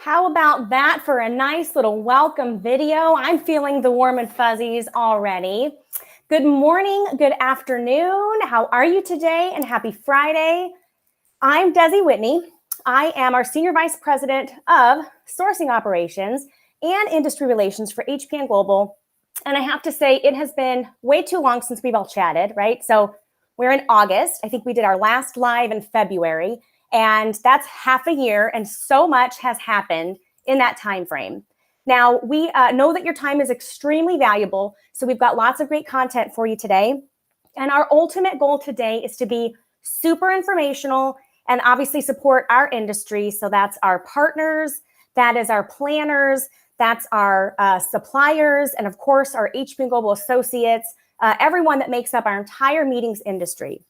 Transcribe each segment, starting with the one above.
How about that for a nice little welcome video? I'm feeling the warm and fuzzies already. Good morning, good afternoon. How are you today? And happy Friday. I'm Desi Whitney. I am our Senior Vice President of Sourcing Operations and Industry Relations for HPN Global. And I have to say, it has been way too long since we've all chatted, right? So we're in August. I think we did our last live in February, and that's half a year, and so much has happened in that time frame. Now, we know that your time is extremely valuable, so we've got lots of great content for you today. And our ultimate goal today is to be super informational and obviously support our industry. So that's our partners, that is our planners, that's our suppliers, and of course, our HPN Global associates, everyone that makes up our entire meetings industry.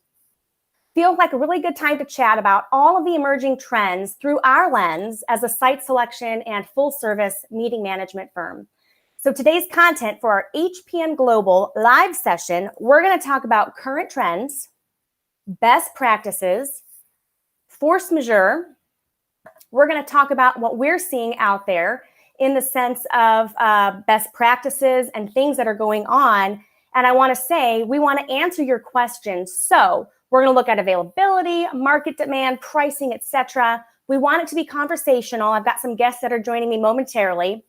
Feels like a really good time to chat about all of the emerging trends through our lens as a site selection and full service meeting management firm. So today's content for our HPN Global live session, we're going to talk about current trends, best practices, force majeure. We're going to talk about what we're seeing out there in the sense of best practices and things that are going on. And I want to say, we want to answer your questions. So we're going to look at availability, market demand, pricing, etc. We want it to be conversational. I've got some guests that are joining me momentarily.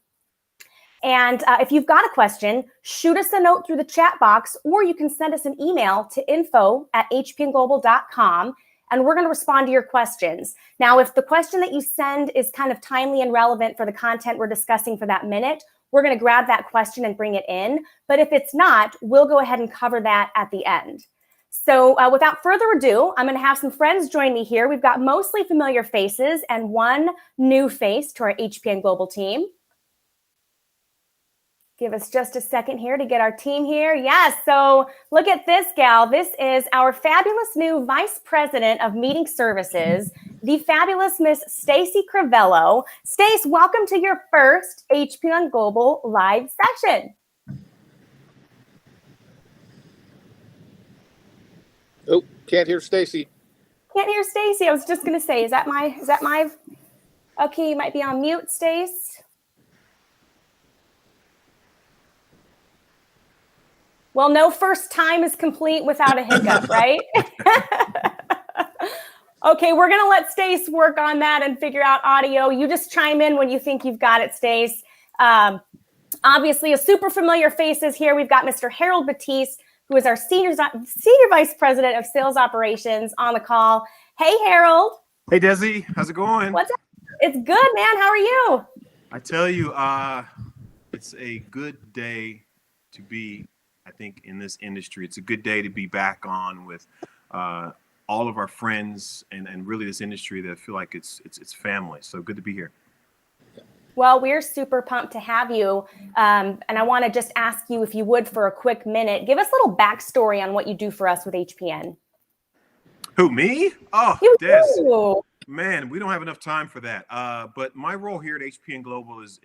And if you've got a question, shoot us a note through the chat box, or you can send us an email to info@hpnglobal.com, and we're going to respond to your questions. Now, if the question that you send is kind of timely and relevant for the content we're discussing for that minute, we're going to grab that question and bring it in. But if it's not, we'll go ahead and cover that at the end. So without further ado, I'm going to have some friends join me here. We've got mostly familiar faces and one new face to our HPN Global team. Give us just a second here to get our team here. Yes, so look at this gal. This is our fabulous new Vice President of Meeting Services, the fabulous Miss Stacey Crivello. Stace, welcome to your first HPN Global live session. Oh, can't hear Stacey. Can't hear Stacey. I was just going to say, is that my, okay, you might be on mute, Stace. Well, no first time is complete without a hiccup, right? Okay, we're going to let Stace work on that and figure out audio. You just chime in when you think you've got it, Stace. Obviously, a super familiar faces here. We've got Mr. Harold Batiste, who is our Senior Vice President of Sales Operations on the call. Hey, Harold. Hey, Desi. How's it going? What's up? It's good, man. How are you? I tell you, it's a good day to be, I think, in this industry. It's a good day to be back on with all of our friends and really this industry that I feel like it's family. So good to be here. Well, we're super pumped to have you. And I want to just ask you, if you would, for a quick minute, give us a little backstory on what you do for us with HPN. Who, me? Oh, Des. Man, we don't have enough time for that. But my role here at HPN Global is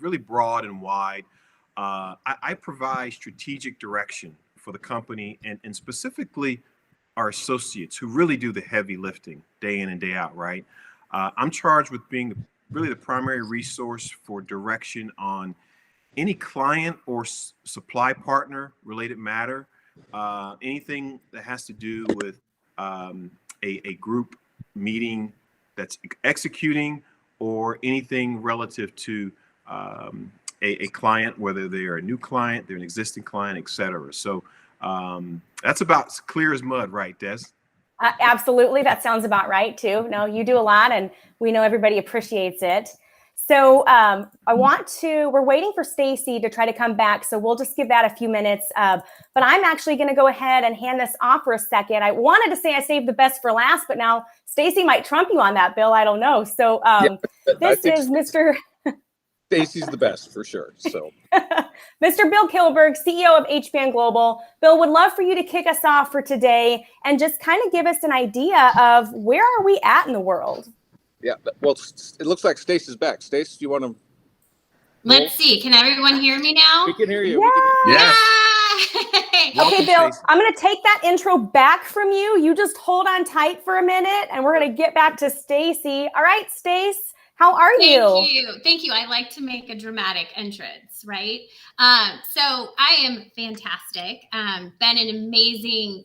really broad and wide. I provide strategic direction for the company and specifically our associates who really do the heavy lifting day in and day out, right? I'm charged with being really the primary resource for direction on any client or supply partner related matter, anything that has to do with a group meeting that's executing, or anything relative to a client, whether they're a new client, they're an existing client, et cetera. So that's about as clear as mud, right, Des? Absolutely. That sounds about right, too. No, you do a lot, and we know everybody appreciates it. So we're waiting for Stacey to try to come back, so we'll just give that a few minutes. But I'm actually going to go ahead and hand this off for a second. I wanted to say I saved the best for last, but now Stacey might trump you on that, Bill. I don't know. So this is Mr. Stacey's the best for sure. So, Mr. Bill Kilburg, CEO of HPN Global. Bill, would love for you to kick us off for today and just kind of give us an idea of where are we at in the world? Yeah, well, it looks like Stacey's back. Stace, do you want to? Let's see. Can everyone hear me now? We can hear you. Yes. Okay, Bill, I'm going to take that intro back from you. You just hold on tight for a minute, and we're going to get back to Stacey. All right, Stace, How are you? Thank you. Thank you. I like to make a dramatic entrance, right? So I am fantastic. Been an amazing,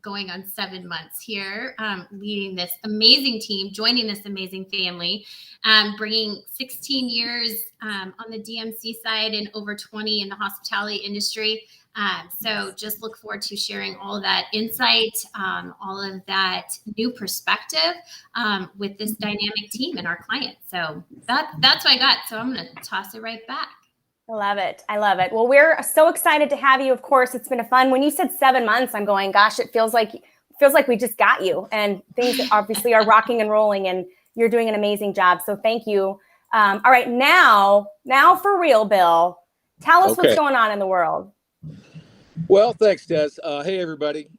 going on 7 months here, leading this amazing team, joining this amazing family, bringing 16 years on the DMC side and over 20 in the hospitality industry. So just look forward to sharing all of that insight, all of that new perspective with this dynamic team and our clients. So that's what I got. So I'm going to toss it right back. I love it. I love it. Well, we're so excited to have you. Of course, it's been a fun. When you said 7 months, I'm going, gosh, it feels like we just got you, and things obviously are rocking and rolling, and you're doing an amazing job. So thank you. All right, now for real, Bill, tell us what's going on in the world. Well, thanks, Des. Hey, everybody.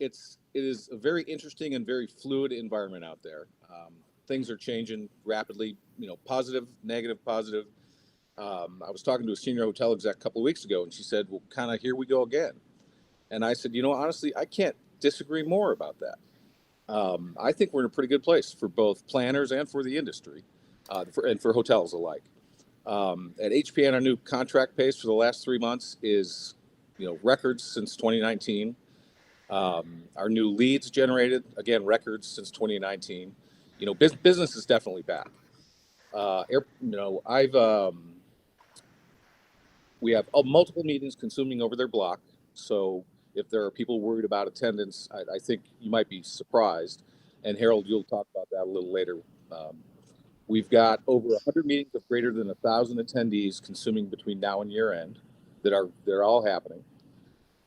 It is a very interesting and very fluid environment out there. Things are changing rapidly, positive, negative, positive. I was talking to a senior hotel exec a couple of weeks ago, and she said, well, kind of here we go again. And I said, honestly, I can't disagree more about that. I think we're in a pretty good place for both planners and for the industry, and for hotels alike. At HPN, our new contract pace for the last 3 months is, records since 2019. Our new leads generated, again, records since 2019. Business is definitely back. We have multiple meetings consuming over their block. So if there are people worried about attendance, I think you might be surprised. And Harold, you'll talk about that a little later. We've got over 100 meetings of greater than 1,000 attendees consuming between now and year end they're all happening.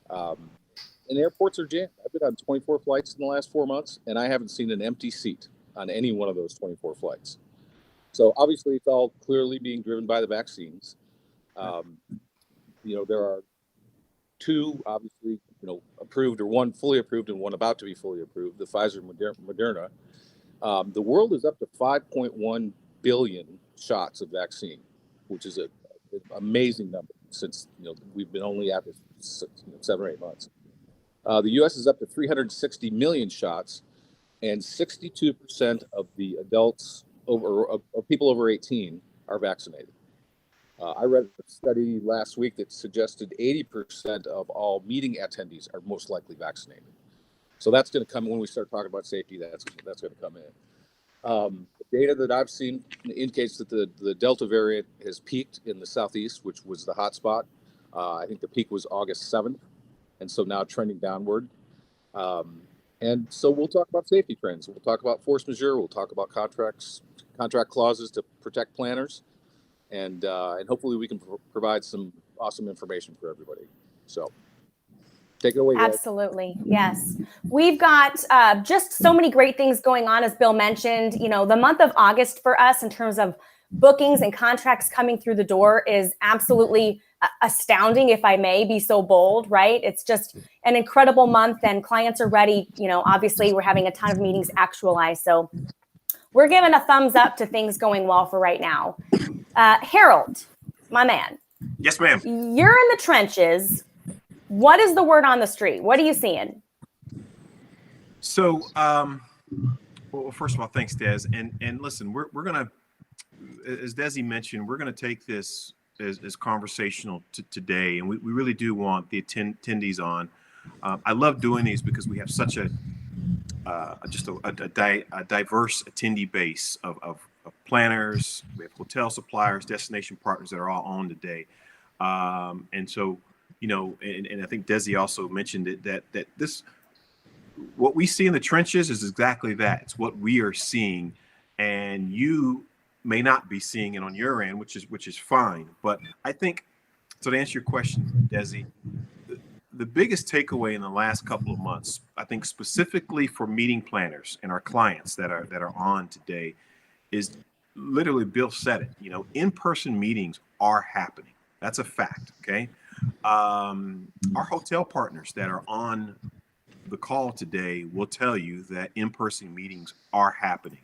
And airports are jammed. I've been on 24 flights in the last 4 months, and I haven't seen an empty seat on any one of those 24 flights. So obviously it's all clearly being driven by the vaccines. There are 2 obviously, approved, or 1 fully approved and 1 about to be fully approved, the Pfizer and Moderna. The world is up to 5.1 billion shots of vaccine, which is an amazing number since, we've been only at this 7 or 8 months. The U.S. is up to 360 million shots, and 62% of the adults of people over 18 are vaccinated. I read a study last week that suggested 80% of all meeting attendees are most likely vaccinated. So that's going to come when we start talking about safety. That's going to come in. The data that I've seen indicates that the Delta variant has peaked in the Southeast, which was the hot spot. I think the peak was August 7th, and so now trending downward. And so we'll talk about safety trends. We'll talk about force majeure. We'll talk about contract clauses to protect planners. And hopefully we can provide some awesome information for everybody. So take it away, guys. Absolutely. Yes. We've got just so many great things going on, as Bill mentioned. The month of August for us in terms of bookings and contracts coming through the door is absolutely astounding, if I may be so bold, right? It's just an incredible month, and clients are ready. Obviously we're having a ton of meetings actualized. So we're giving a thumbs up to things going well for right now. Harold, my man. Yes, ma'am. You're in the trenches. What is the word on the street? What are you seeing? So, well, first of all, thanks, Des. And listen, we're gonna, as Desi mentioned, we're gonna take this as conversational today, and we really do want the attendees on. I love doing these because we have such a diverse attendee base of planners. We have hotel suppliers, destination partners that are all on today. And so, and I think Desi also mentioned it, that this, what we see in the trenches is exactly that. It's what we are seeing, and you may not be seeing it on your end, which is fine. But I think, so to answer your question, Desi, the biggest takeaway in the last couple of months, I think specifically for meeting planners and our clients that are on today, is literally, Bill said it, in-person meetings are happening. That's a fact. Okay. Our hotel partners that are on the call today will tell you that in-person meetings are happening.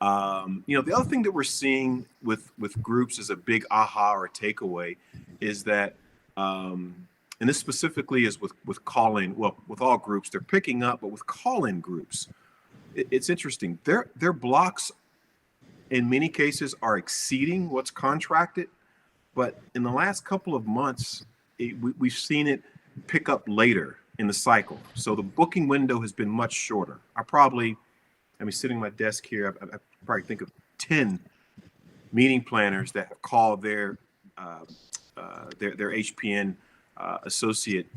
The other thing that we're seeing with groups is a big aha or a takeaway is that, and this specifically is with call-in, well, with all groups, they're picking up, but with call-in groups, it's interesting. Their blocks in many cases are exceeding what's contracted. But in the last couple of months, we've seen it pick up later in the cycle. So the booking window has been much shorter. Sitting at my desk here, I probably think of 10 meeting planners that have called their HPN associate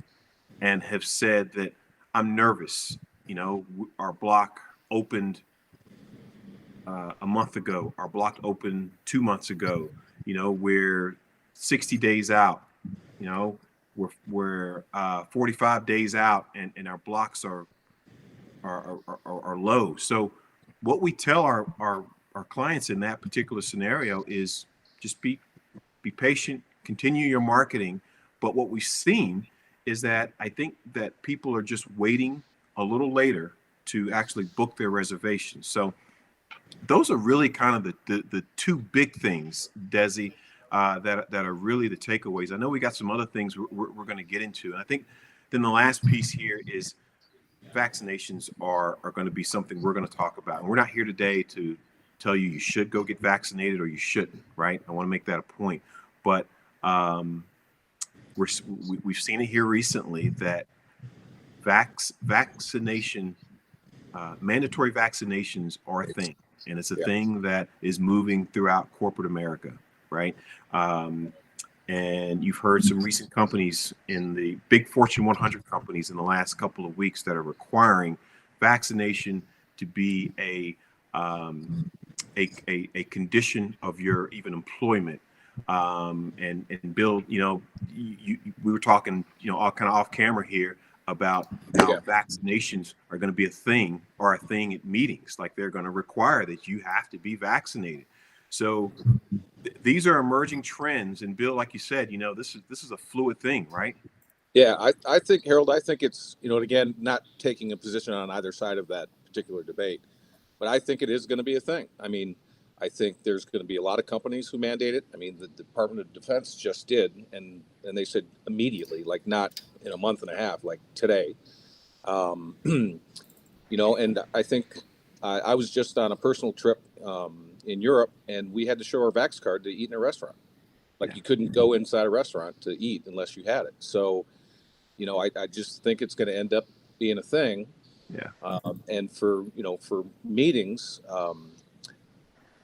and have said that I'm nervous. Our block opened a month ago. Our block opened 2 months ago. We're 60 days out. We're 45 days out, and our blocks are low. So what we tell our clients in that particular scenario is just be patient, continue your marketing. But what we've seen is that I think that people are just waiting a little later to actually book their reservations. So those are really kind of the two big things, Desi, that are really the takeaways. I know we got some other things we're going to get into. And I think then the last piece here is vaccinations are going to be something we're going to talk about. And we're not here today to tell you should go get vaccinated or you shouldn't, right? I want to make that a point. But we've seen it here recently that mandatory vaccinations are a thing. And it's a thing that is moving throughout corporate America, right? And you've heard some recent companies in the big Fortune 100 companies in the last couple of weeks that are requiring vaccination to be a condition of your even employment. And Bill, we were talking, all kind of off camera here about how vaccinations are going to be a thing at meetings. Like they're going to require that you have to be vaccinated. So these are emerging trends. And Bill, like you said, this is a fluid thing, right? Yeah, I think, Harold, it's, again, not taking a position on either side of that particular debate, but I think it is going to be a thing. I think there's going to be a lot of companies who mandate it. The Department of Defense just did, and they said immediately, like not in a month and a half, like today. And I think I was just on a personal trip in Europe, and we had to show our Vax card to eat in a restaurant. You couldn't go inside a restaurant to eat unless you had it. So, I just think it's going to end up being a thing. Yeah. And for meetings,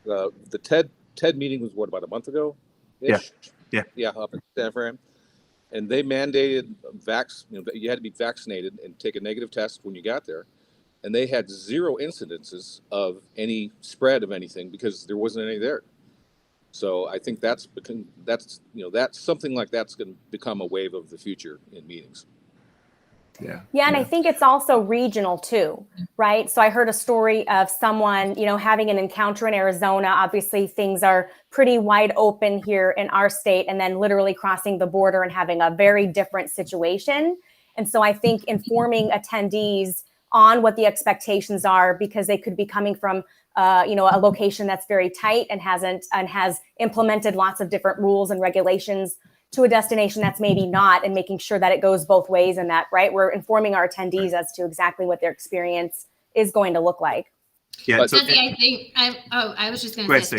the TED meeting was about a month ago? Yeah. Up in San Fran. And they mandated you had to be vaccinated and take a negative test when you got there. And they had 0 incidences of any spread of anything because there wasn't any there. So I think that's something like that's going to become a wave of the future in meetings. Yeah, and I think it's also regional too, right? So I heard a story of someone, having an encounter in Arizona. Obviously, things are pretty wide open here in our state, and then literally crossing the border and having a very different situation. And so I think informing attendees on what the expectations are, because they could be coming from a location that's very tight and has implemented lots of different rules and regulations to a destination that's maybe not, and making sure that it goes both ways, and that, right, we're informing our attendees as to exactly what their experience is going to look like. Yeah, Desi, I was just going to say,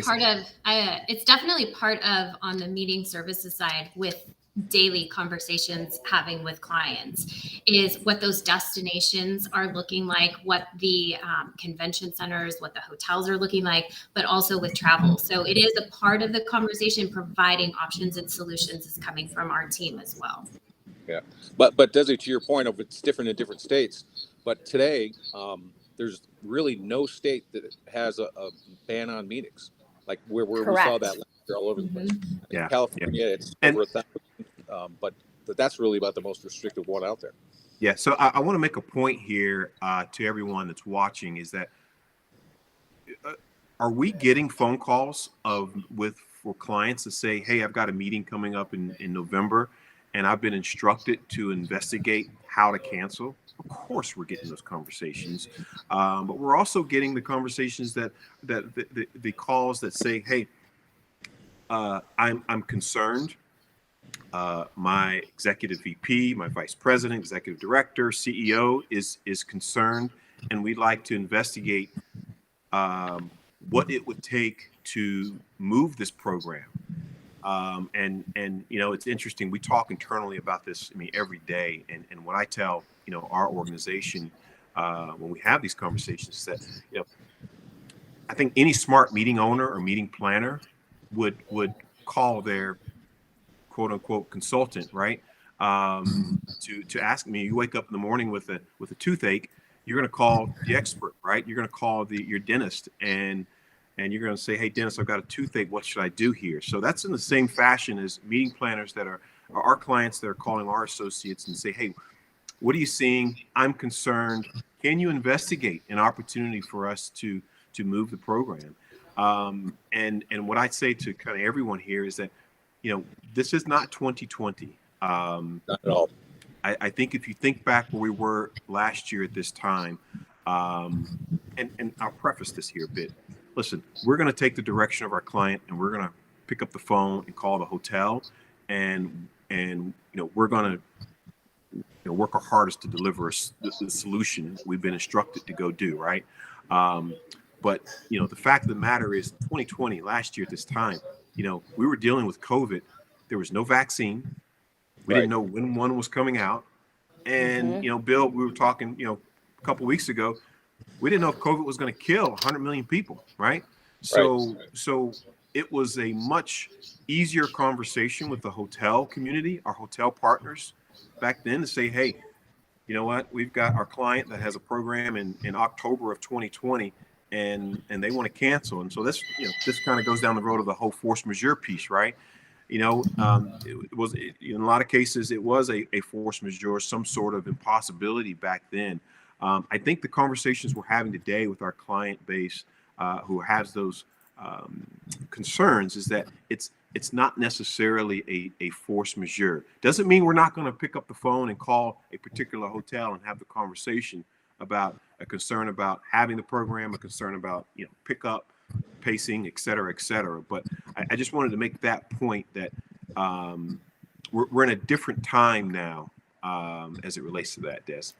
it's definitely part of on the meeting services side with daily conversations having with clients is what those destinations are looking like, what the convention centers, what the hotels are looking like, but also with travel. So it is a part of the conversation. Providing options and solutions is coming from our team as well. Yeah, but Desi, to your point of it's different in different states, but today there's really no state that has a ban on meetings, like where we saw that last year all over the place. Yeah, California, it's over 1,000. But that's really about the most restrictive one out there. Yeah. So I want to make a point here to everyone that's watching is that are we getting phone calls for clients to say, hey, I've got a meeting coming up in November and I've been instructed to investigate how to cancel? Of course, we're getting those conversations, but we're also getting the conversations that the calls that say, hey, I'm concerned. My executive VP, my vice president, executive director, CEO is concerned, and we'd like to investigate what it would take to move this program. And it's interesting. We talk internally about this, every day. And what I tell, our organization, when we have these conversations is that, I think any smart meeting owner or meeting planner would call their quote unquote consultant, right? To ask me, you wake up in the morning with a toothache, you're going to call the expert, right? You're going to call your dentist and you're going to say, hey, dentist, I've got a toothache. What should I do here? So that's in the same fashion as meeting planners that are our clients that are calling our associates and say, hey, what are you seeing? I'm concerned. Can you investigate an opportunity for us to move the program? And what I'd say to kind of everyone here is that, this is not 2020. Not at all. I think if you think back where we were last year at this time, and I'll preface this here a bit. Listen, we're going to take the direction of our client, and we're going to pick up the phone and call the hotel, and we're going to work our hardest to deliver the solution we've been instructed to go do, right? But the fact of the matter is, 2020, last year at this time, we were dealing with COVID. There was no vaccine. We didn't know when one was coming out. And, Bill, we were talking, a couple of weeks ago, we didn't know if COVID was going to kill 100 million people, right? So it was a much easier conversation with the hotel community, our hotel partners back then, to say, hey, you know what? We've got our client that has a program in October of 2020, and they want to cancel. And so this kind of goes down the road of the whole force majeure piece, right? It was in a lot of cases, it was a force majeure, some sort of impossibility back then. I think the conversations we're having today with our client base who has those concerns is that it's not necessarily a force majeure. Doesn't mean we're not going to pick up the phone and call a particular hotel and have the conversation about a concern about having the program, a concern about pickup, pacing, et cetera, et cetera. But I just wanted to make that point that we're in a different time now as it relates to that, Des.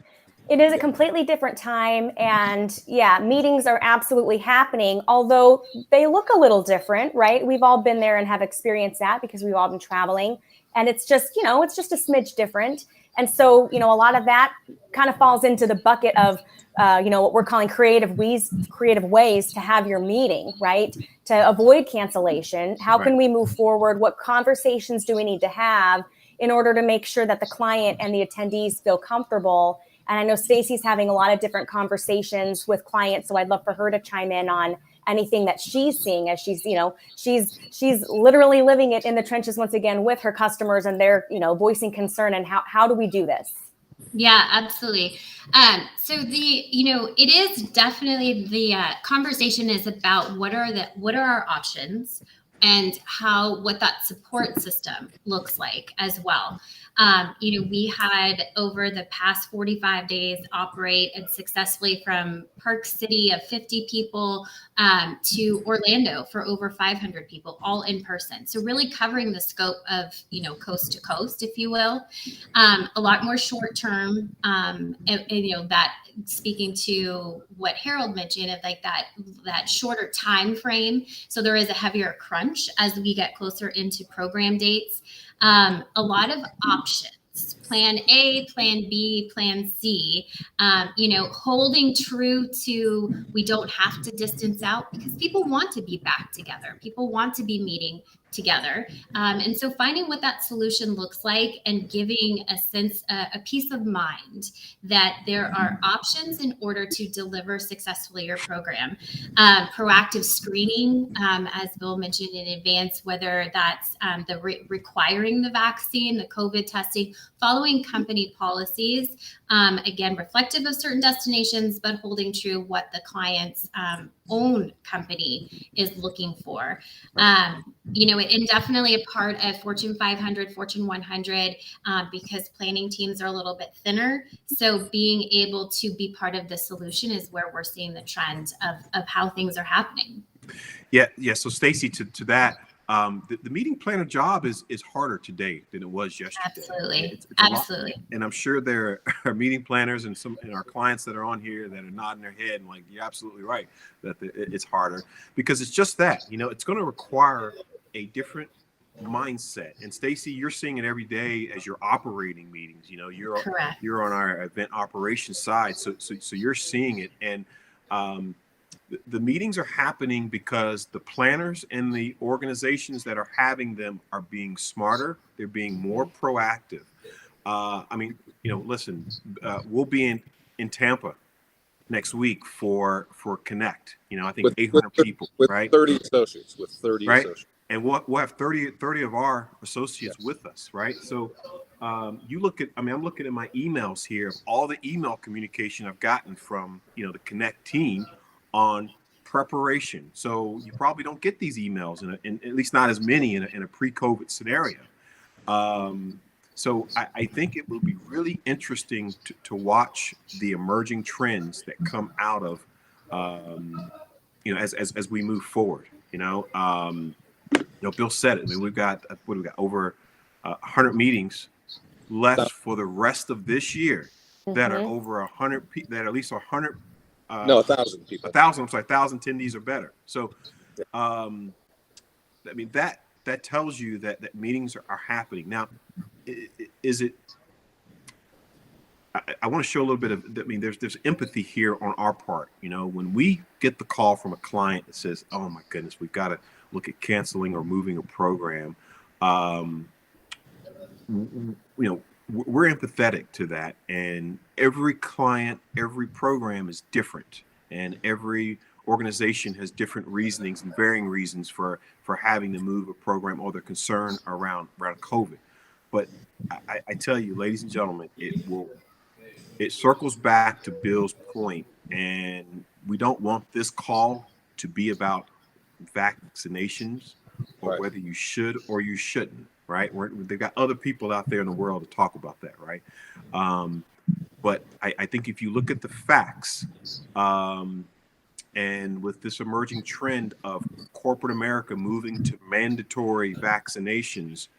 It is a completely different time. And yeah, meetings are absolutely happening, although they look a little different, right? We've all been there and have experienced that because we've all been traveling. And it's just, it's just a smidge different. And so, a lot of that kind of falls into the bucket of, what we're calling creative ways to have your meeting, right? To avoid cancellation. How can we move forward? What conversations do we need to have in order to make sure that the client and the attendees feel comfortable? And I know Stacey's having a lot of different conversations with clients, so I'd love for her to chime in on anything that she's seeing as she's literally living it in the trenches once again with her customers, and they're, voicing concern. And how do we do this? Yeah, absolutely. So it is definitely the conversation is about what are our options and what that support system looks like as well. We had over the past 45 days operated successfully from Park City of 50 people to Orlando for over 500 people, all in person. So really covering the scope of, coast to coast, if you will. A lot more short term, that speaking to what Harold mentioned of like that shorter time frame. So there is a heavier crunch as we get closer into program dates. A lot of options, plan A, plan B, plan C, holding true to, we don't have to distance out because people want to be back together. People want to be meeting together. And so finding what that solution looks like and giving a sense, a peace of mind that there are options in order to deliver successfully your program. Proactive screening, as Bill mentioned in advance, whether that's requiring the vaccine, the COVID testing, following company policies, again, reflective of certain destinations, but holding true what the client's own company is looking for. And definitely a part of Fortune 500, Fortune 100, because planning teams are a little bit thinner. So being able to be part of the solution is where we're seeing the trend of how things are happening. Yeah. So Stacey, to that, the meeting planner job is harder today than it was yesterday. Absolutely. It's Absolutely. a lot, and I'm sure there are meeting planners and our clients that are on here that are nodding their head and like, you're absolutely right that it's harder, because it's just that, it's going to require a different mindset. And Stacey, you're seeing it every day as you're operating meetings. Correct. You're on our event operations side, so you're seeing it. And the meetings are happening because the planners and the organizations that are having them are being smarter. They're being more proactive. Listen, we'll be in Tampa next week for Connect. I think 800 people, with right? 30 associates, right? Associates. And we'll have 30 of our associates with us, right? So you look at, I'm looking at my emails here of all the email communication I've gotten from, the Connect team on preparation. So you probably don't get these emails in at least not as many in a pre-COVID scenario. So I think it will be really interesting to watch the emerging trends that come out of, as we move forward. Bill said it. We've got over 100 meetings left for the rest of this year that are over 100 that are at least 100. 1,000 people. 1,000. I'm sorry, 1,000 attendees or better. So, that tells you that meetings are happening now. Is it? I want to show a little bit of. There's empathy here on our part. When we get the call from a client that says, "Oh my goodness, we've got to look at canceling or moving a program," we're empathetic to that, and every client, every program is different, and every organization has different reasonings and varying reasons for having to move a program or their concern around COVID. But I tell you, ladies and gentlemen, it circles back to Bill's point, and we don't want this call to be about vaccinations or whether you should or you shouldn't. Right? They've got other people out there in the world to talk about that, right? But I think if you look at the facts, and with this emerging trend of corporate America moving to mandatory vaccinations,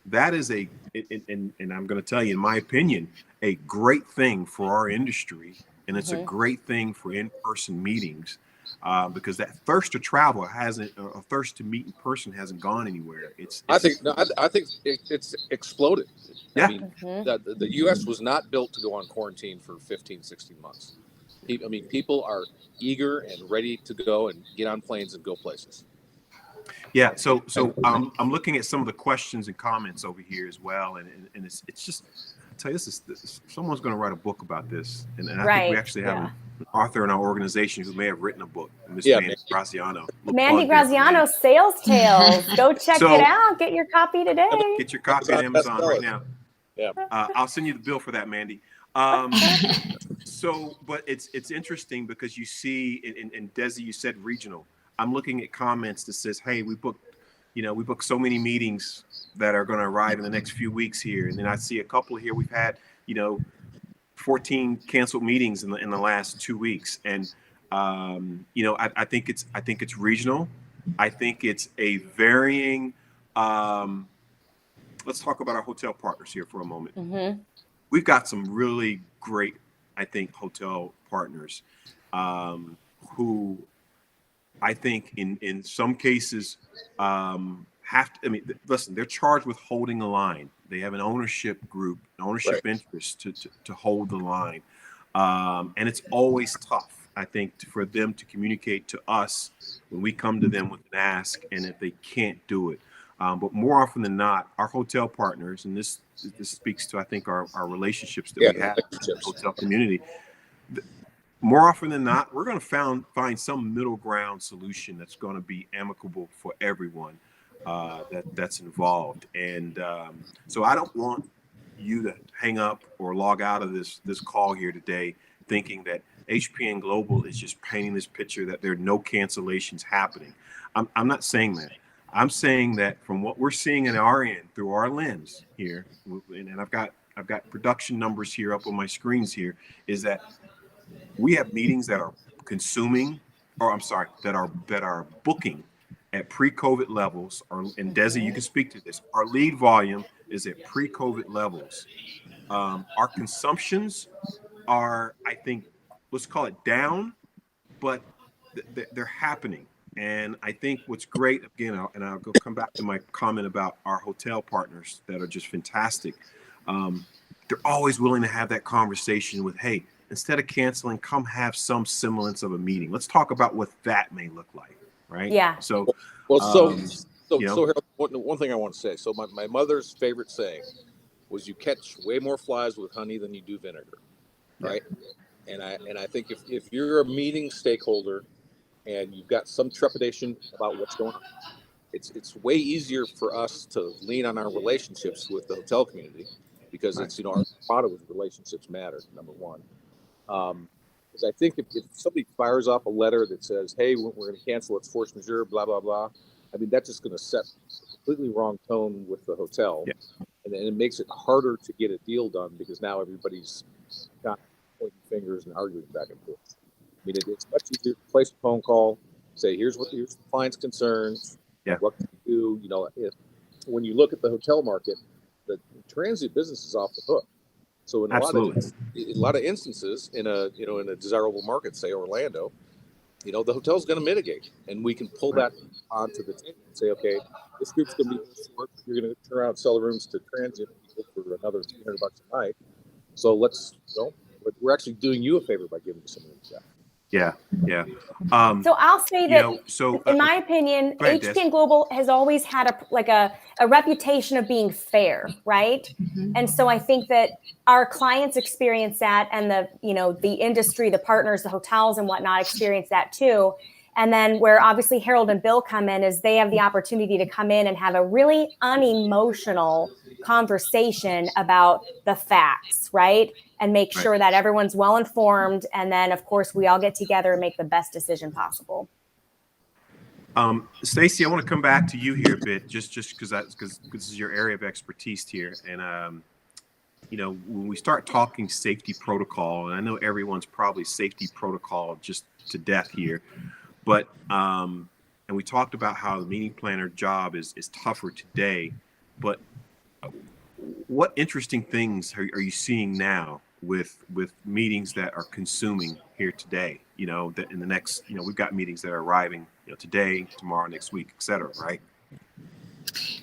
that is and I'm going to tell you, in my opinion, a great thing for our industry, and it's a great thing for in-person meetings. Because that thirst to travel a thirst to meet in person hasn't gone anywhere. I think it's exploded. Yeah. The U.S. was not built to go on quarantine for 15, 16 months. People are eager and ready to go and get on planes and go places. Yeah. So I'm looking at some of the questions and comments over here as well, and it's just. I'll tell you, this someone's going to write a book about this, and I think we actually have an author in our organization who may have written a book, Miss Mandy Graziano. Mandy Graziano, Sales Tales. Go check it out. Get your copy today. Get your copy on Amazon right now. Yeah, I'll send you the bill for that, Mandy. But it's interesting because you see, and Desi, you said regional. I'm looking at comments that says, "Hey, we booked so many meetings that are going to arrive in the next few weeks here." And then I see a couple here. We've had, 14 canceled meetings in the last 2 weeks. And, I think it's regional. I think it's a varying, let's talk about our hotel partners here for a moment. We've got some really great, I think, hotel partners, who I think in some cases, listen, they're charged with holding the line. They have an ownership group, an ownership interest to hold the line. And it's always tough, I think, for them to communicate to us when we come to them with an ask, and if they can't do it. But more often than not, our hotel partners, and this speaks to, I think, our relationships that we have in the hotel community. More often than not, we're going to find some middle ground solution that's going to be amicable for everyone that's involved. And so I don't want you to hang up or log out of this call here today thinking that HPN Global is just painting this picture that there are no cancellations happening. I'm not saying that. I'm saying that from what we're seeing in our end through our lens here, and I've got production numbers here up on my screens here, is that we have meetings that are that are booking at pre-COVID levels. And Desi, you can speak to this. Our lead volume is at pre-COVID levels. Our consumptions are, I think, let's call it down, but they're happening. And I think what's great, again, I'll come back to my comment about our hotel partners that are just fantastic. They're always willing to have that conversation with, hey, instead of canceling, come have some semblance of a meeting. Let's talk about what that may look like, right? Yeah. So, Harold, one thing I want to say. So my mother's favorite saying was, "You catch way more flies with honey than you do vinegar," right? And I think if you're a meeting stakeholder and you've got some trepidation about what's going on, it's way easier for us to lean on our relationships with the hotel community, because it's, our motto is relationships matter, number one. Because I think if somebody fires off a letter that says, hey, we're going to cancel, it's force majeure, blah, blah, blah, I mean, that's just going to set a completely wrong tone with the hotel. Yeah. And then it makes it harder to get a deal done, because now everybody's got pointing fingers and arguing back and forth. I mean, it's much easier to place a phone call, say, here's the client's concerns, what can you do? When you look at the hotel market, the transient business is off the hook. So in a lot of instances, in a desirable market, say Orlando, the hotel's going to mitigate, and we can pull that onto the table and say, okay, this group's going to be short. You're going to turn around and sell the rooms to transient people for another $300 a night. So we're actually doing you a favor by giving you some of that. Yeah. So I'll say that, in my opinion, HPN Global has always had a reputation of being fair, right? Mm-hmm. And so I think that our clients experience that, and the industry, the partners, the hotels and whatnot experience that too. And then where obviously Harold and Bill come in is they have the opportunity to come in and have a really unemotional conversation about the facts, right? And make sure that everyone's well informed. And then, of course, we all get together and make the best decision possible. Stacey, I want to come back to you here a bit, just because this is your area of expertise here. And, when we start talking safety protocol, and I know everyone's probably safety protocol just to death here, but and we talked about how the meeting planner job is tougher today, but what interesting things are you seeing now with meetings that are consuming here today? That in the next, we've got meetings that are arriving, today, tomorrow, next week, et cetera, right?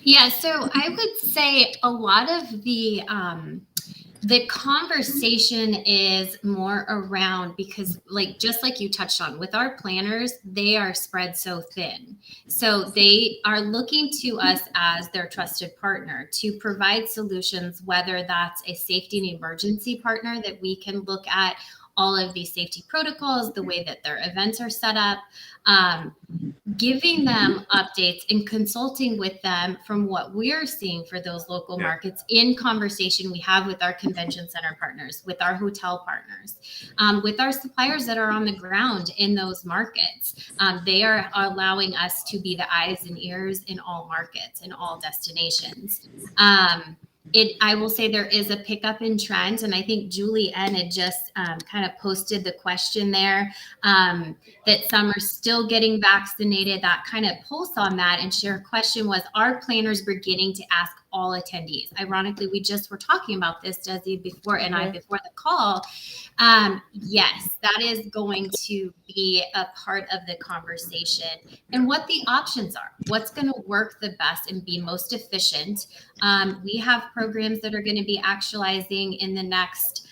Yeah. So I would say a lot of the conversation is more around, because just like you touched on with our planners, they are spread so thin. So they are looking to us as their trusted partner to provide solutions, whether that's a safety and emergency partner that we can look at all of these safety protocols, the way that their events are set up, giving them updates and consulting with them from what we're seeing for those local markets in conversation we have with our convention center partners, with our hotel partners, with our suppliers that are on the ground in those markets. They are allowing us to be the eyes and ears in all markets, in all destinations. I will say there is a pickup in trend, and I think Julie N had just kind of posted the question there, that some are still getting vaccinated. That kind of pulse on that, and her question was, are planners beginning to ask all attendees? Ironically, we just were talking about this, Desi, before the call. Yes, that is going to be a part of the conversation, and what the options are, what's going to work the best and be most efficient. We have programs that are going to be actualizing in the next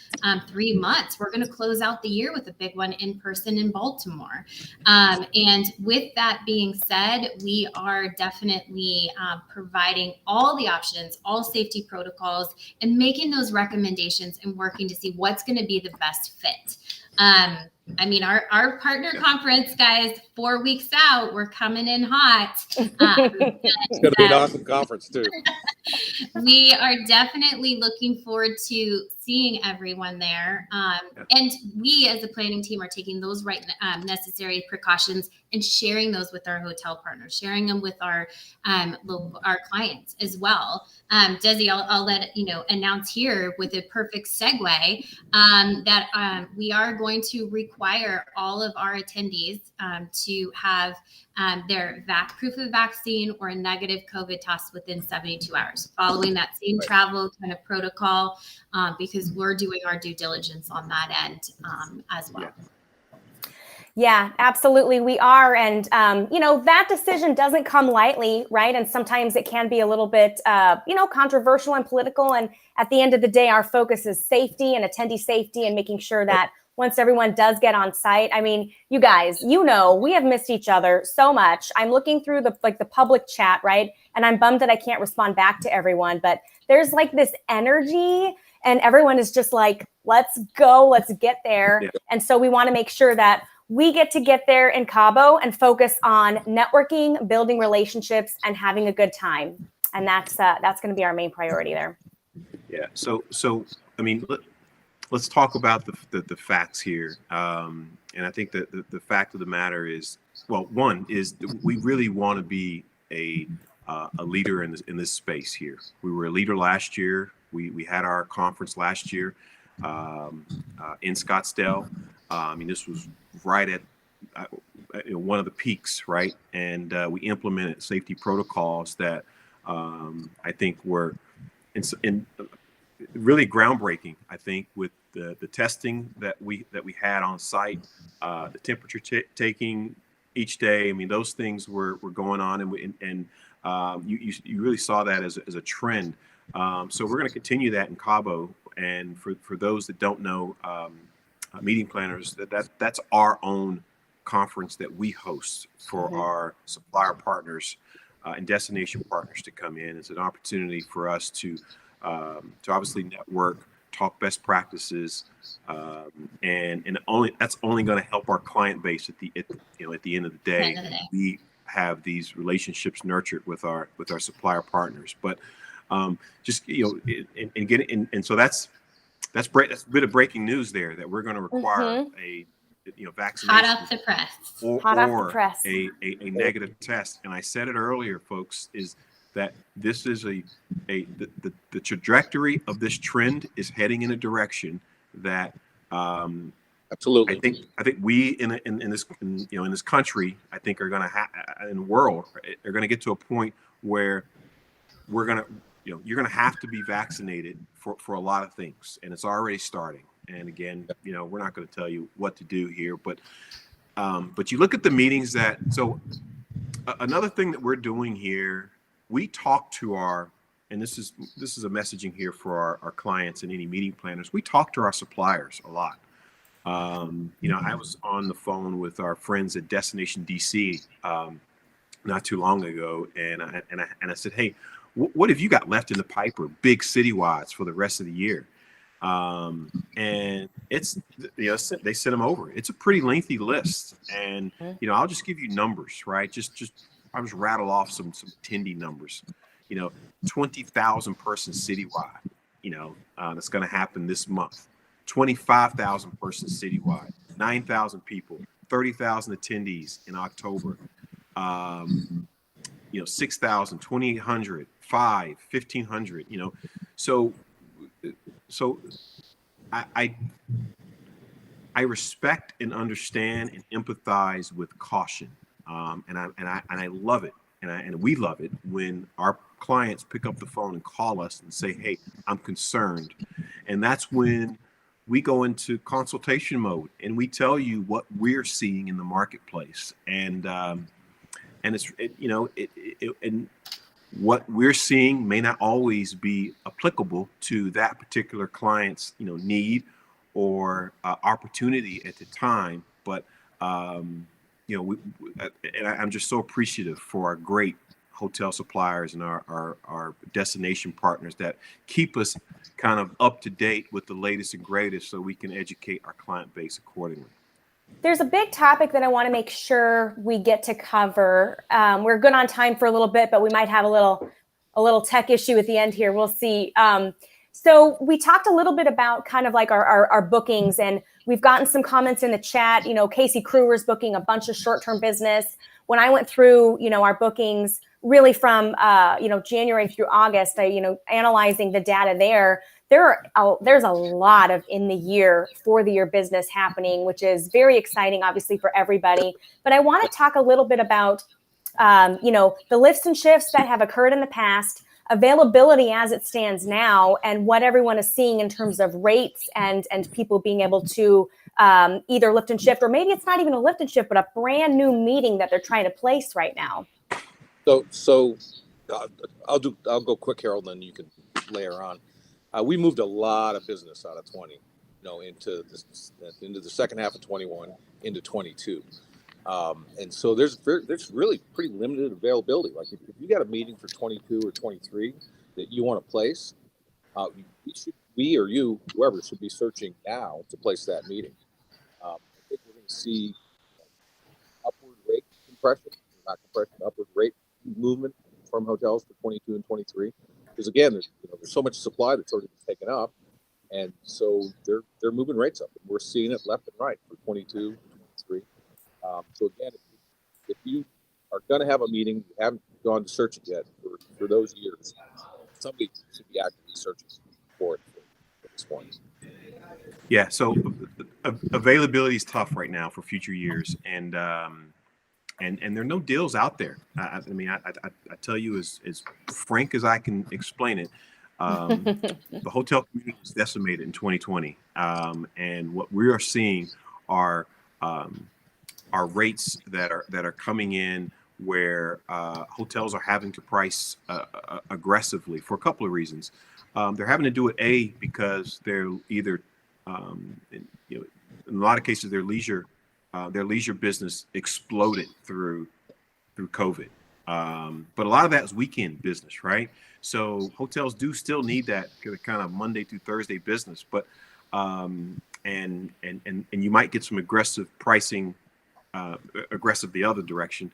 3 months. We're going to close out the year with a big one in person in Baltimore. And with that being said, we are definitely providing all the options, all safety protocols, and making those recommendations and working to see what's going to be the best fit. Our partner conference, guys, 4 weeks out, we're coming in hot. It's going to be an awesome conference too. We are definitely looking forward to seeing everyone there. And we as a planning team are taking those necessary precautions and sharing those with our hotel partners, sharing them with our clients as well. Desi, I'll let announce here with a perfect segue that we are going to require all of our attendees to have their proof of vaccine or a negative COVID test within 72 hours, following that same travel kind of protocol, because we're doing our due diligence on that end as well. Yeah, absolutely. We are. And, that decision doesn't come lightly, right? And sometimes it can be a little bit, controversial and political. And at the end of the day, our focus is safety and attendee safety and making sure that once everyone does get on site, I mean, you guys, we have missed each other so much. I'm looking through the public chat, right? And I'm bummed that I can't respond back to everyone, but there's this energy and everyone is just like, let's go, let's get there. Yeah. And so we want to make sure that we get there in Cabo and focus on networking, building relationships, and having a good time. And that's going to be our main priority there. Yeah. So I mean, let's talk about the facts here. And I think that the fact of the matter is, well, one is we really want to be a leader in this space here. We were a leader last year. We had our conference last year in Scottsdale. I mean, this was right at one of the peaks, right? And we implemented safety protocols that I think were in really groundbreaking. I think with the testing that we had on site, the temperature taking each day. I mean, those things were going on, and you really saw that as a trend. So we're going to continue that in Cabo. And for those that don't know, meeting planners, that's our own conference that we host for our supplier partners and destination partners to come in. It's an opportunity for us to obviously network, talk best practices, and that's only going to help our client base at the end of the day. We have these relationships nurtured with our supplier partners, but so that's a bit of breaking news there, that we're going to require a vaccination hot off the press or a negative test. And I said it earlier, folks, is that this is the trajectory of this trend is heading in a direction that absolutely. I think we in this country, I think are going to in the world are going to get to a point where we're going to you're going to have to be vaccinated for a lot of things, and it's already starting. And again, we're not going to tell you what to do here, but you look at the meetings another thing that we're doing here, we talk to and this is a messaging here for our clients and any meeting planners. We talk to our suppliers a lot. I was on the phone with our friends at Destination DC not too long ago, and I said, hey, what have you got left in the pipe or big citywides for the rest of the year? And it's, they sent them over. It's a pretty lengthy list. And, I'll just give you numbers, right? I'll just rattle off some attendee numbers, 20,000 person citywide, that's going to happen this month, 25,000 person citywide, 9,000 people, 30,000 attendees in October, 6,000, 2,800, 1,500, so I respect and understand and empathize with caution, and I love it, and we love it when our clients pick up the phone and call us and say, hey, I'm concerned, and that's when we go into consultation mode and we tell you what we're seeing in the marketplace, and it's and what we're seeing may not always be applicable to that particular client's need or opportunity at the time, but and I'm just so appreciative for our great hotel suppliers and our destination partners that keep us kind of up to date with the latest and greatest, so we can educate our client base accordingly. There's a big topic that I want to make sure we get to cover. We're good on time for a little bit, but we might have a little tech issue at the end here. We'll see. So we talked a little bit about kind of like our bookings, and we've gotten some comments in the chat. Casey Kruger's booking a bunch of short-term business. When I went through, our bookings really from, January through August, analyzing the data there's a lot of in the year, for the year business happening, which is very exciting, obviously, for everybody. But I want to talk a little bit about, the lifts and shifts that have occurred in the past, availability as it stands now, and what everyone is seeing in terms of rates and people being able to either lift and shift, or maybe it's not even a lift and shift, but a brand new meeting that they're trying to place right now. So I'll go quick, Harold, and then you can layer on. We moved a lot of business out of 20, into the second half of 21, into 22. And so there's really pretty limited availability. Like if you got a meeting for 22 or 23 that you want to place, we or you, whoever, should be searching now to place that meeting. I think we're going to see upward rate compression, not compression, upward rate movement from hotels for 22 and 23. Because again, there's so much supply that's already been taken up, and so they're moving rates up. And we're seeing it left and right for 22, 23. So again, if you are going to have a meeting, you haven't gone to search it yet for those years, somebody should be actively searching for it at this point. Yeah. So availability is tough right now for future years, and there are no deals out there. I tell you as frank as I can explain it. The hotel community was decimated in 2020, and what we are seeing are rates that are coming in where hotels are having to price aggressively for a couple of reasons. They're having to do it because they're either in a lot of cases their leisure business exploded through COVID, but a lot of that is weekend business, right? So hotels do still need that kind of Monday through Thursday business, but and you might get some aggressive pricing, aggressive the other direction,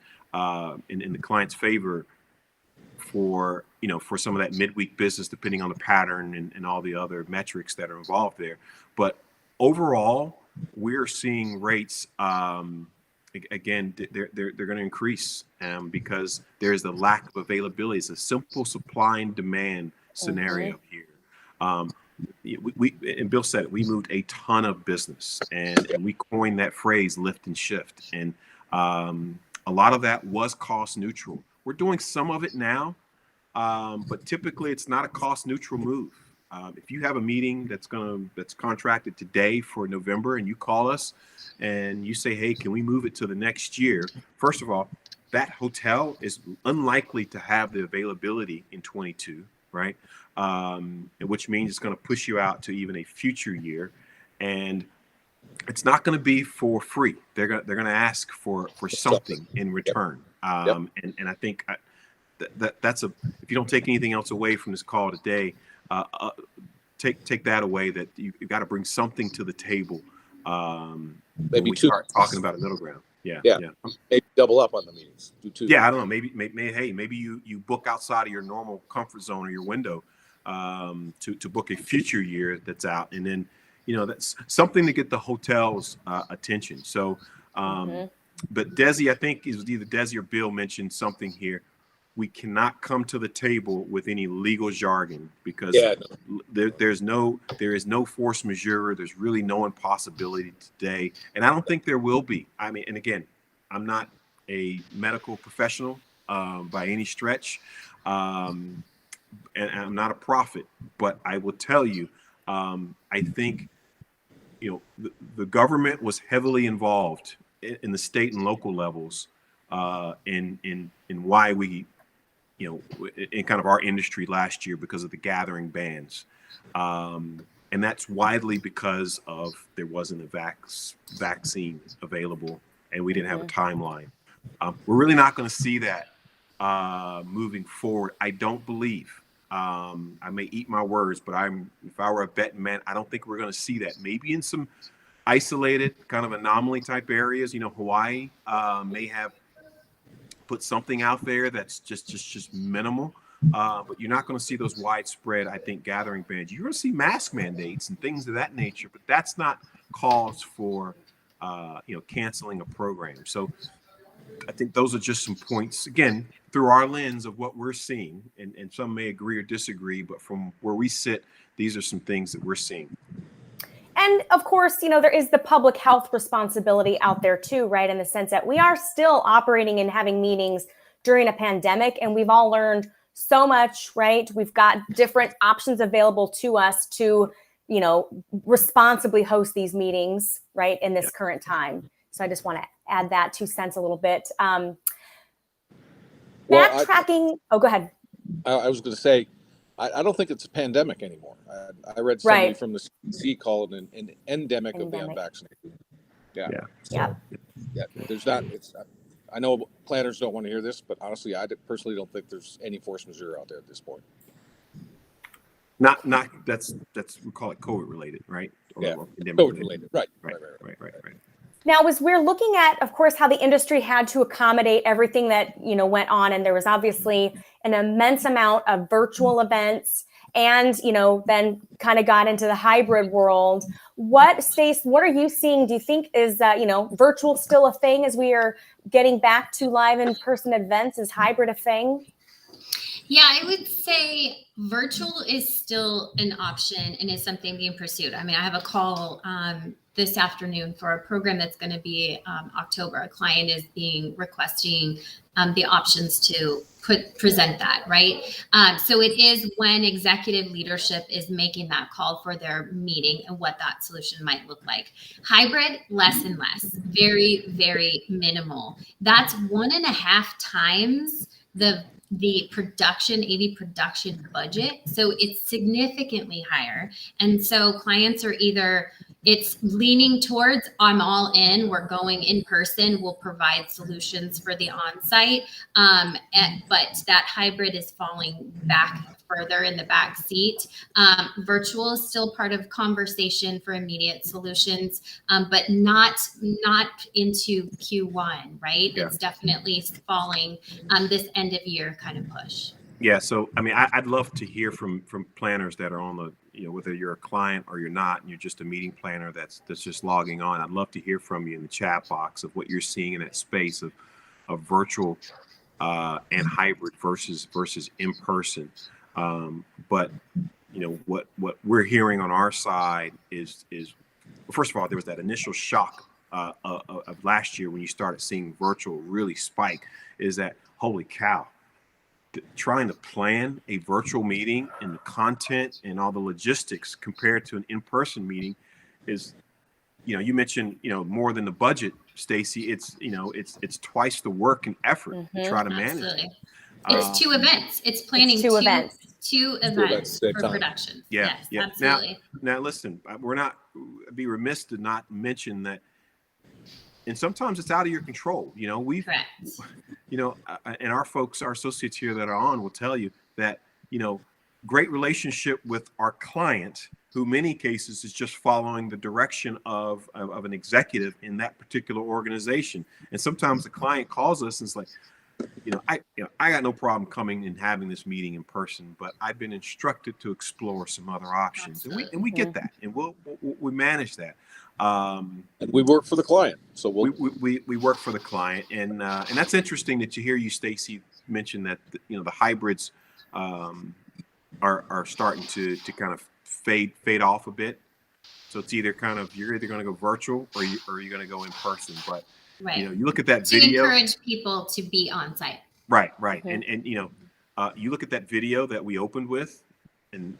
in the client's favor for some of that midweek business, depending on the pattern and all the other metrics that are involved there. But overall, we're seeing rates again, they're going to increase because there's the lack of availability. It's a simple supply and demand scenario here. We and Bill said it, we moved a ton of business, and we coined that phrase lift and shift, and a lot of that was cost neutral. We're doing some of it now, but typically it's not a cost neutral move. If you have a meeting that's contracted today for November, and you call us and you say, hey, can we move it to the next year? First of all, that hotel is unlikely to have the availability in 22, right? Which means it's going to push you out to even a future year, and it's not going to be for free. They're going to ask for something in return. And I think that's if you don't take anything else away from this call today, take that away, that you've got to bring something to the table. Maybe start talking about a middle ground. Yeah. Maybe double up on the meetings. Do two. Yeah, I don't know. Maybe you book outside of your normal comfort zone or your window to book a future year that's out, and then that's something to get the hotel's attention. So, but Desi, I think it was either Desi or Bill mentioned something here. We cannot come to the table with any legal jargon because there is no force majeure. There's really no impossibility today, and I don't think there will be. I mean, and again, I'm not a medical professional by any stretch, and I'm not a prophet, but I will tell you, I think the government was heavily involved in the state and local levels in why we. In kind of our industry last year because of the gathering bans. And that's widely because of there wasn't a vaccine available and we didn't have a timeline. We're really not going to see that moving forward. I don't believe. I may eat my words, but if I were a betting man, I don't think we're going to see that. Maybe in some isolated kind of anomaly type areas, Hawaii may have put something out there that's just minimal, but you're not going to see those widespread, I think, gathering bans. You're going to see mask mandates and things of that nature, but that's not cause for, canceling a program. So I think those are just some points, again, through our lens of what we're seeing, and some may agree or disagree, but from where we sit, these are some things that we're seeing. And of course, there is the public health responsibility out there too, right? In the sense that we are still operating and having meetings during a pandemic, and we've all learned so much, right? We've got different options available to us to, responsibly host these meetings, right, in this current time. So I just want to add that 2 cents a little bit. Backtracking. Go ahead. I was going to say, I don't think it's a pandemic anymore. I read somebody from the CDC call it an endemic of the unvaccinated. Yeah. There's not. I know planners don't want to hear this, but honestly, I personally don't think there's any force majeure out there at this point. Not that's we call it COVID related, right? COVID related. Right. Now, as we're looking at, of course, how the industry had to accommodate everything that, went on, and there was obviously an immense amount of virtual events and, then kind of got into the hybrid world. Stace, what are you seeing? Do you think is, virtual still a thing as we are getting back to live in-person events? Is hybrid a thing? Yeah, I would say virtual is still an option and is something being pursued. I mean, I have a call this afternoon for a program that's going to be October. A client is requesting the options to present that, right? So it is when executive leadership is making that call for their meeting and what that solution might look like. Hybrid, less and less, very, very minimal. That's 1.5 times the production, AV production budget. So it's significantly higher. And so clients are it's leaning towards, I'm all in, we're going in person, we'll provide solutions for the on-site. But that hybrid is falling back further in the back seat. Virtual is still part of conversation for immediate solutions, but not into Q1, right? Yeah. It's definitely falling this end of year kind of push. Yeah. So, I mean, I'd love to hear from planners that are on the, whether you're a client or you're not, and you're just a meeting planner that's just logging on. I'd love to hear from you in the chat box of what you're seeing in that space of virtual and hybrid versus in person. But what we're hearing on our side is first of all, there was that initial shock of last year when you started seeing virtual really spike. Is that holy cow? Trying to plan a virtual meeting and the content and all the logistics compared to an in-person meeting is, you mentioned, more than the budget, Stacey. It's twice the work and effort to try to manage it. It's 2 events. It's planning two events for production. Yeah. Yes, absolutely. Now listen, be remiss to not mention that. And sometimes it's out of your control. And our folks, our associates here that are on will tell you that, great relationship with our client, who in many cases is just following the direction of an executive in that particular organization. And sometimes the client calls us and it's like, I got no problem coming and having this meeting in person, but I've been instructed to explore some other options. And we get that, and we manage that. And we work for the client, so we work for the client, and that's interesting that you Stacey, mention that the hybrids are starting to kind of fade off a bit. So it's either you're either going to go virtual or you're going to go in person. But right. You look at that video to encourage people to be on site. Right. Mm-hmm. And you look at that video that we opened with, and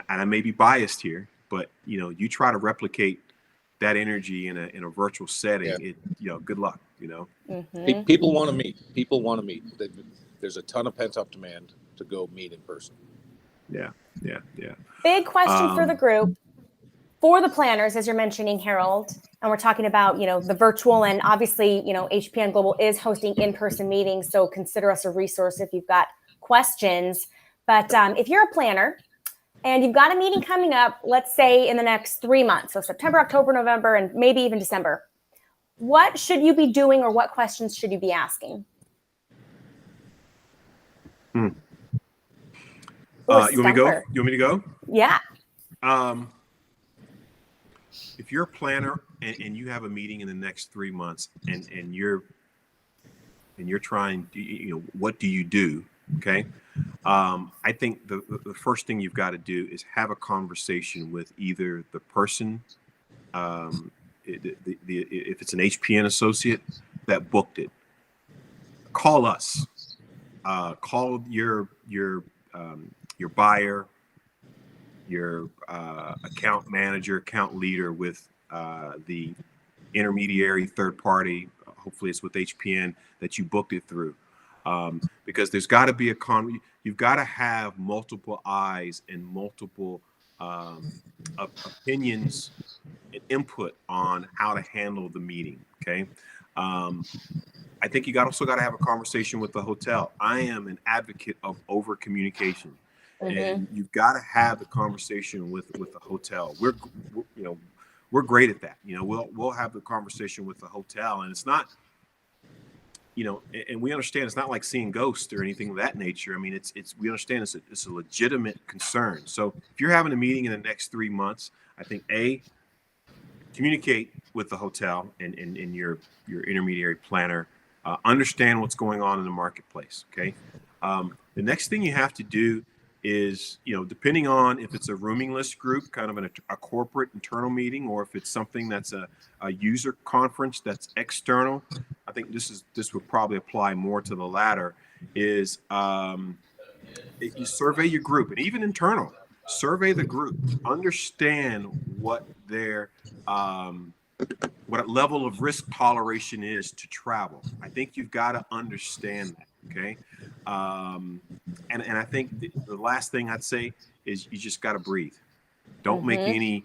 I may be biased here, but you try to replicate that energy in a virtual setting. Yeah. Good luck. Mm-hmm. People want to meet. There's a ton of pent up demand to go meet in person. Yeah. Big question for the group, for the planners, as you're mentioning, Harold, and we're talking about the virtual, and obviously HPN Global is hosting in-person meetings, so consider us a resource if you've got questions. But if you're a planner and you've got a meeting coming up, let's say in the next 3 months, so September, October, November, and maybe even December, what should you be doing, or what questions should you be asking? Hmm. Or You want me to go? stumper. You want me to go? Yeah. If you're a planner and you have a meeting in the next 3 months and you're trying, what do you do? Okay. I think the first thing you've got to do is have a conversation with either the person, if it's an HPN associate that booked it, call us, call your buyer, your account manager, account leader with the intermediary third party. Hopefully it's with HPN that you booked it through. Because there's got to be you've got to have multiple eyes and multiple opinions and input on how to handle the meeting. Okay. I think you also got to have a conversation with the hotel. I am an advocate of over communication, and you've got to have the conversation with the hotel. We're great at that. We'll have the conversation with the hotel, and it's not, and we understand it's not like seeing ghosts or anything of that nature. I mean, we understand it's a legitimate concern. So if you're having a meeting in the next 3 months, I think communicate with the hotel and your intermediary planner. Understand what's going on in the marketplace. Okay. The next thing you have to do is, depending on if it's a rooming list group, kind of a corporate internal meeting, or if it's something that's a user conference that's external. I think this would probably apply more to the latter. Is you survey your group, and even internal, survey the group, understand what their what level of risk toleration is to travel. I think you've got to understand that. Okay. And I think the last thing I'd say is you just got to breathe. Don't make any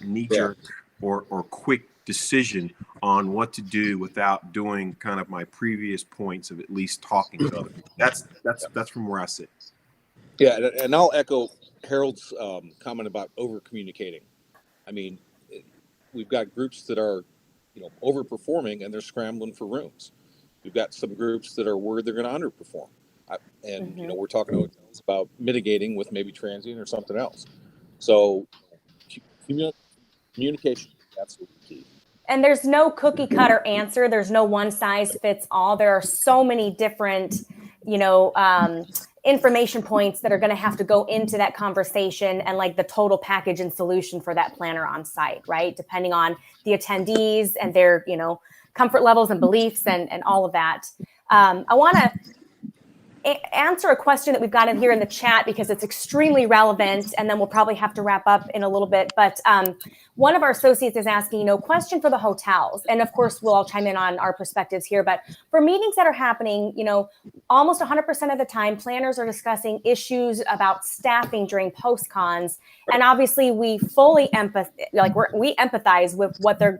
knee-jerk or quick decision on what to do without doing kind of my previous points of at least talking to other people. That's from where I sit. Yeah, and I'll echo Harold's comment about over communicating. I mean, we've got groups that are, overperforming and they're scrambling for rooms. We've got some groups that are worried they're going to underperform. We're talking about mitigating with maybe transient or something else. So communication, absolutely key. And there's no cookie cutter answer. There's no one size fits all. There are so many different, information points that are going to have to go into that conversation and like the total package and solution for that planner on site, right? Depending on the attendees and their, comfort levels and beliefs and all of that. I want to answer a question that we've got in here in the chat because it's extremely relevant, and then we'll probably have to wrap up in a little bit. But one of our associates is asking, question for the hotels, and of course we'll all chime in on our perspectives here. But for meetings that are happening, almost 100% of the time, planners are discussing issues about staffing during post-cons, and obviously we fully empathize with what they're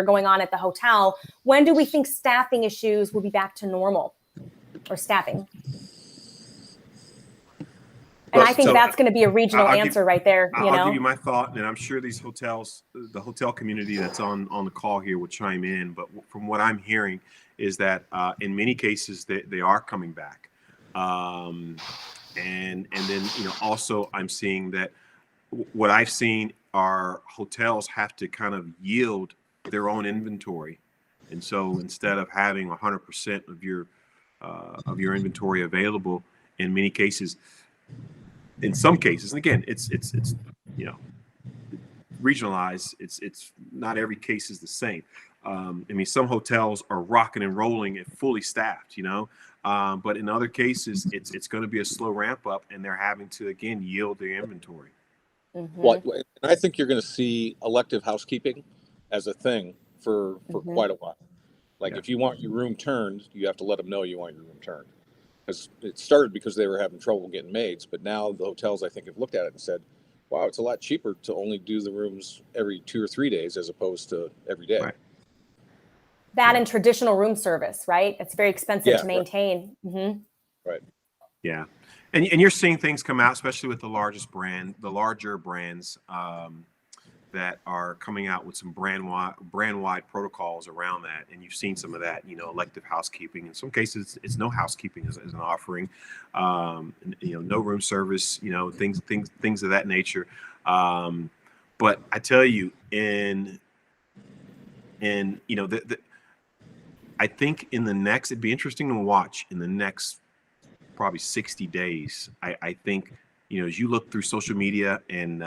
going on at the hotel. When do we think staffing issues will be back to normal? Or staffing. And I think that's going to be a regional answer right there. I'll give you my thought, and I'm sure these hotels, the hotel community that's on the call here will chime in. But from what I'm hearing is that in many cases they are coming back. And then, also I'm seeing that what I've seen are hotels have to kind of yield their own inventory. And so instead of having 100% of your inventory available, in many cases, in some cases, and again, it's regionalized. It's not every case is the same. Some hotels are rocking and rolling and fully staffed, but in other cases, it's going to be a slow ramp up, and they're having to again yield their inventory. Well, I think you're going to see elective housekeeping as a thing for quite a while. If you want your room turned, you have to let them know you want your room turned. Because it started because they were having trouble getting maids, but now the hotels, I think, have looked at it and said, wow, it's a lot cheaper to only do the rooms every 2 or 3 days as opposed to every day. Right. That and traditional room service, right? It's very expensive to maintain. Right. Right. Yeah. And you're seeing things come out, especially with the larger brands, that are coming out with some brand wide protocols around that. And you've seen some of that, elective housekeeping. In some cases, it's no housekeeping as an offering, no room service, things of that nature. But I tell you, I think it'd be interesting to watch in the next probably 60 days. I think, as you look through social media and,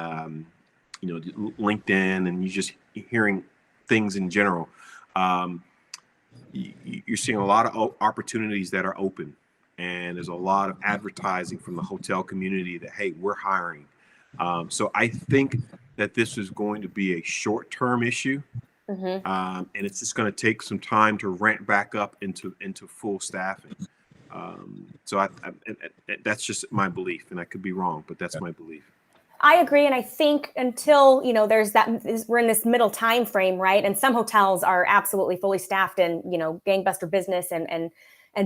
LinkedIn, and you just hearing things in general, you're seeing a lot of opportunities that are open, and there's a lot of advertising from the hotel community that, hey, we're hiring. So I think that this is going to be a short-term issue, and it's just going to take some time to ramp back up into full staffing. So that's just my belief, and I could be wrong, but that's my belief. I agree. And I think until, we're in this middle time frame, right? And some hotels are absolutely fully staffed and, gangbuster business and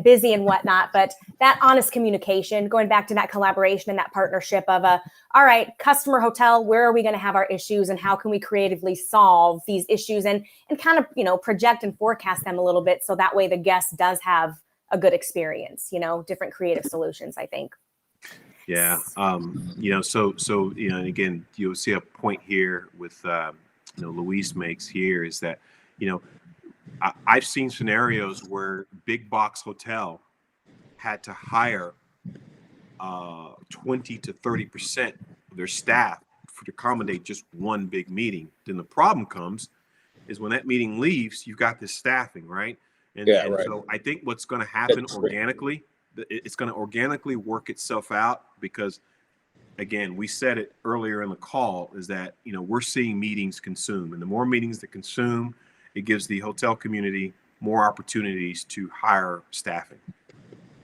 busy and whatnot. But that honest communication, going back to that collaboration and that partnership of all right, customer hotel, where are we going to have our issues and how can we creatively solve these issues and kind of, project and forecast them a little bit. So that way the guest does have a good experience, different creative solutions, I think. Yeah. So and again, you'll see a point here with, Luis makes here is that, I've seen scenarios where big box hotel had to hire 20 to 30% of their staff to accommodate just one big meeting. Then the problem comes is when that meeting leaves, you've got this staffing, right? Right. So I think what's going to happen organically, it's going to organically work itself out because, again, we said it earlier in the call, is that, we're seeing meetings consume. And the more meetings that consume, it gives the hotel community more opportunities to hire staffing.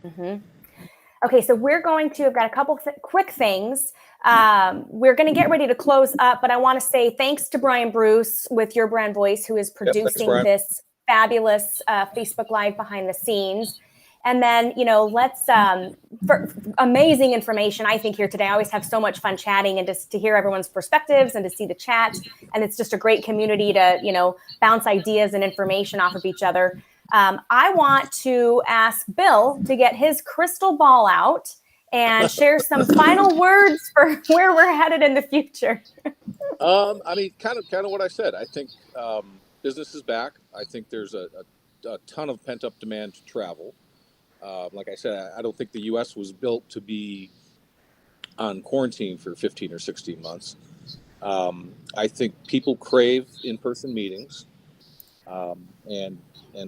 Okay, so I've got a couple quick things. We're going to get ready to close up, but I want to say thanks to Brian Bruce with Your Brand Voice, who is producing this fabulous Facebook Live behind the scenes. And then, let's, for amazing information, I think, here today. I always have so much fun chatting and just to hear everyone's perspectives and to see the chat. And it's just a great community to, bounce ideas and information off of each other. I want to ask Bill to get his crystal ball out and share some final words for where we're headed in the future. Kind of what I said. I think business is back. I think there's a ton of pent-up demand to travel. Like I said, I don't think the U.S. was built to be on quarantine for 15 or 16 months. I think people crave in-person meetings. And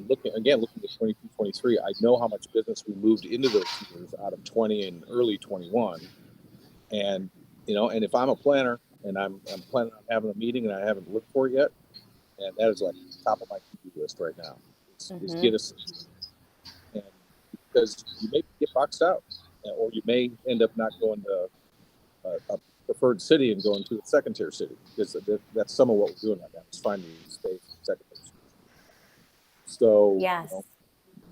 looking at 22, 23, I know how much business we moved into those years out of 20 and early 21. And, and if I'm a planner and I'm planning on having a meeting and I haven't looked for it yet, and that is like top of my to-do list right now. Is get us. Because you may get boxed out, or you may end up not going to a preferred city and going to a second-tier city. Because that's some of what we're doing right now. Is finding space in second-tier cities. So yes,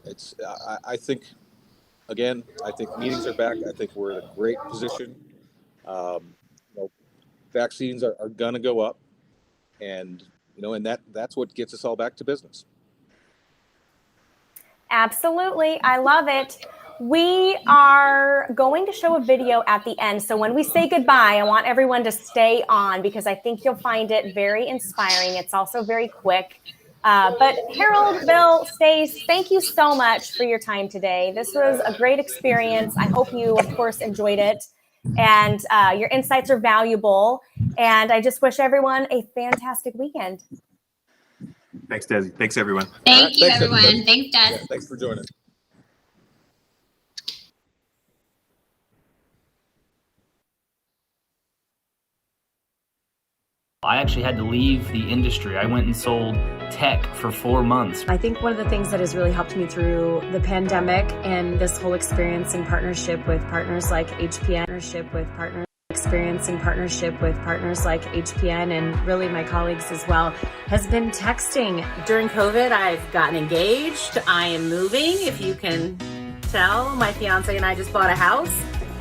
it's. I think meetings are back. I think we're in a great position. Vaccines are going to go up, and that's what gets us all back to business. Absolutely. I love it. We are going to show a video at the end. So when we say goodbye, I want everyone to stay on because I think you'll find it very inspiring. It's also very quick. But Harold, Bill, Stacey, thank you so much for your time today. This was a great experience. I hope you, of course, enjoyed it. And your insights are valuable. And I just wish everyone a fantastic weekend. Thanks, Desi. Thanks, everyone. Thank you, everyone. Thanks, Des. Yeah, thanks for joining. I actually had to leave the industry. I went and sold tech for 4 months. I think one of the things that has really helped me through the pandemic and this whole experience in partnership with partners like HPN, and really my colleagues as well, has been texting. During COVID, I've gotten engaged. I am moving. If you can tell, my fiance and I just bought a house.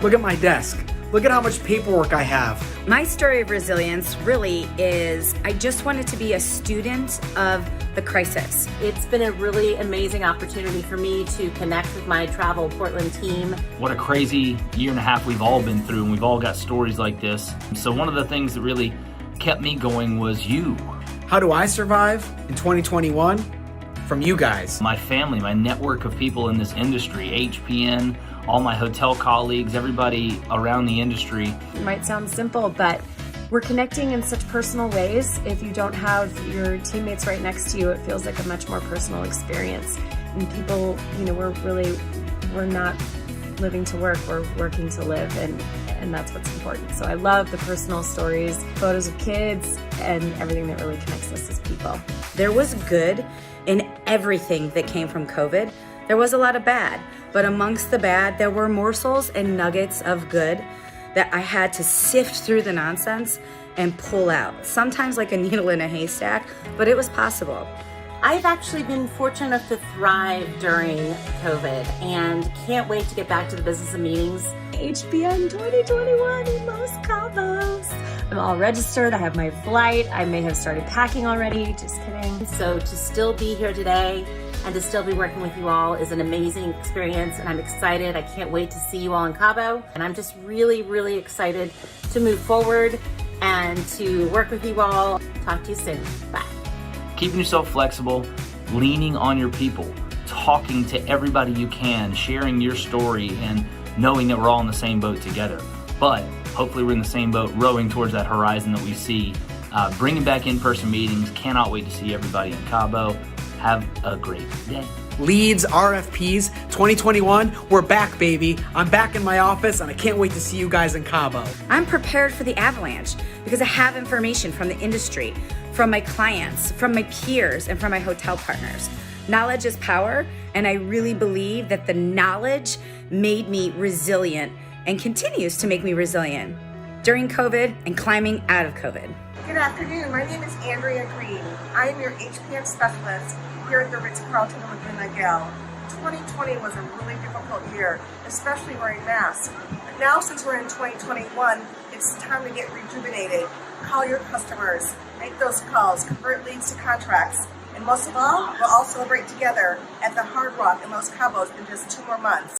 Look at my desk. Look at how much paperwork I have. My story of resilience really is I just wanted to be a student of the crisis. It's been a really amazing opportunity for me to connect with my Travel Portland team. What a crazy year and a half we've all been through, and we've all got stories like this. So one of the things that really kept me going was you. How do I survive in 2021? From you guys. My family, my network of people in this industry, HPN, all my hotel colleagues, everybody around the industry. It might sound simple, but we're connecting in such personal ways. If you don't have your teammates right next to you, it feels like a much more personal experience. And people, we're not living to work, we're working to live, and that's what's important. So I love the personal stories, photos of kids, and everything that really connects us as people. There was good in everything that came from COVID. There was a lot of bad, but amongst the bad, there were morsels and nuggets of good that I had to sift through the nonsense and pull out. Sometimes like a needle in a haystack, but it was possible. I've actually been fortunate enough to thrive during COVID and can't wait to get back to the business of meetings. HPN 2021 in Los Cabos. I'm all registered, I have my flight, I may have started packing already, just kidding. So to still be here today and to still be working with you all is an amazing experience, and I'm excited. I can't wait to see you all in Cabo, and I'm just really, really excited to move forward and to work with you all. Talk to you soon. Bye. Keeping yourself flexible, leaning on your people, talking to everybody you can, sharing your story, and knowing that we're all in the same boat together. But hopefully we're in the same boat, rowing towards that horizon that we see. Bringing back in-person meetings. Cannot wait to see everybody in Cabo. Have a great day. Leads, RFPs, 2021, we're back, baby. I'm back in my office, and I can't wait to see you guys in Cabo. I'm prepared for the avalanche because I have information from the industry, from my clients, from my peers, and from my hotel partners. Knowledge is power, and I really believe that the knowledge made me resilient and continues to make me resilient during COVID and climbing out of COVID. Good afternoon. My name is Andrea Green. I am your HPN specialist here at the Ritz-Carlton in Laguna Niguel. 2020 was a really difficult year, especially wearing masks. But now, since we're in 2021, it's time to get rejuvenated. Call your customers, make those calls, convert leads to contracts, and most of all, we'll all celebrate together at the Hard Rock in Los Cabos in just 2 more months.